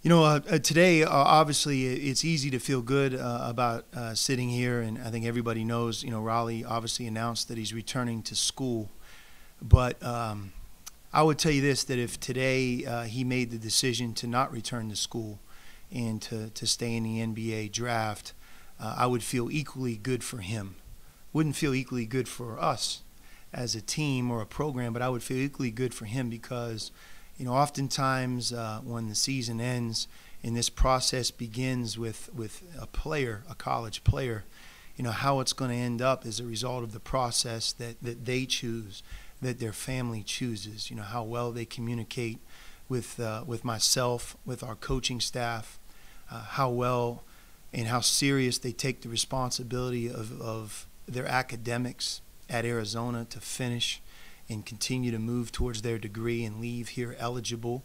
Today, obviously, it's easy to feel good about sitting here, and I think everybody knows, Rawle obviously announced that he's returning to school. But I would tell you this, that if today he made the decision to not return to school and to stay in the NBA draft, I would feel equally good for him. Wouldn't feel equally good for us as a team or a program, but I would feel equally good for him because oftentimes when the season ends and this process begins with a player, a college player, how it's going to end up is a result of the process that they choose, that their family chooses, how well they communicate with myself, with our coaching staff, how well and how serious they take the responsibility of their academics at Arizona to finish and continue to move towards their degree and leave here eligible.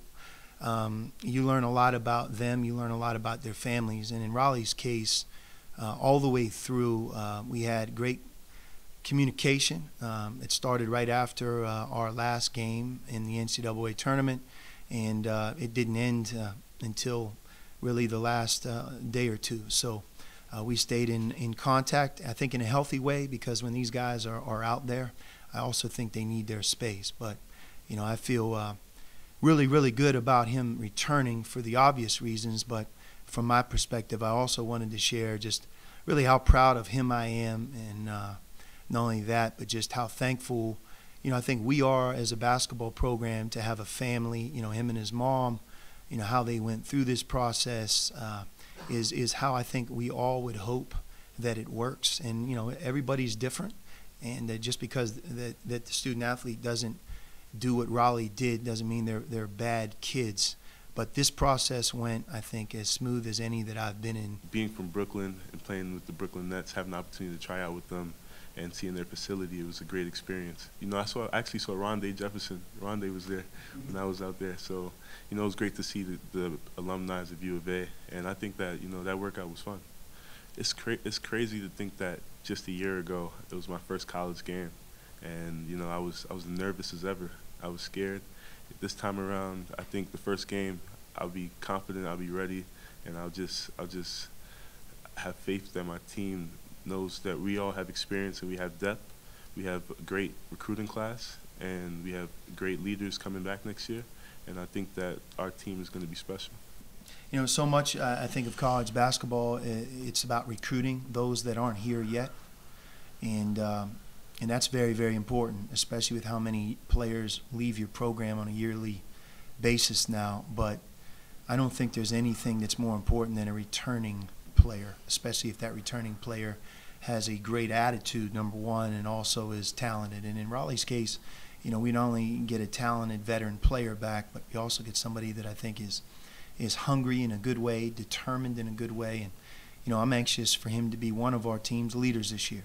You learn a lot about them. You learn a lot about their families. And in Rawle's case, all the way through, we had great communication. It started right after our last game in the NCAA tournament, and it didn't end until really the last day or two. So we stayed in contact, I think in a healthy way, because when these guys are out there, I also think they need their space. But, I feel really, really good about him returning for the obvious reasons. But from my perspective, I also wanted to share just really how proud of him I am. And not only that, but just how thankful, I think we are as a basketball program to have a family, him and his mom, how they went through this process is how I think we all would hope that it works. And, everybody's different. And just because that the student athlete doesn't do what Rawle did doesn't mean they're bad kids. But this process went, I think, as smooth as any that I've been in. Being from Brooklyn and playing with the Brooklyn Nets, having the opportunity to try out with them and seeing their facility, it was a great experience. I actually saw Rondé Jefferson. Rondé was there when I was out there. So, it was great to see the alumni of U of A. And I think that, that workout was fun. It's crazy to think that just a year ago it was my first college game, and I was nervous as ever. I was scared. This time around, I think the first game I'll be confident, I'll be ready, and I'll just have faith that my team knows that we all have experience and we have depth. We have a great recruiting class, and we have great leaders coming back next year, and I think that our team is going to be special. So much I think of college basketball, it's about recruiting those that aren't here yet. And that's very, very important, especially with how many players leave your program on a yearly basis now. But I don't think there's anything that's more important than a returning player, especially if that returning player has a great attitude, number one, and also is talented. And in Rawle's case, we not only get a talented veteran player back, but we also get somebody that I think is hungry in a good way, determined in a good way. And, I'm anxious for him to be one of our team's leaders this year.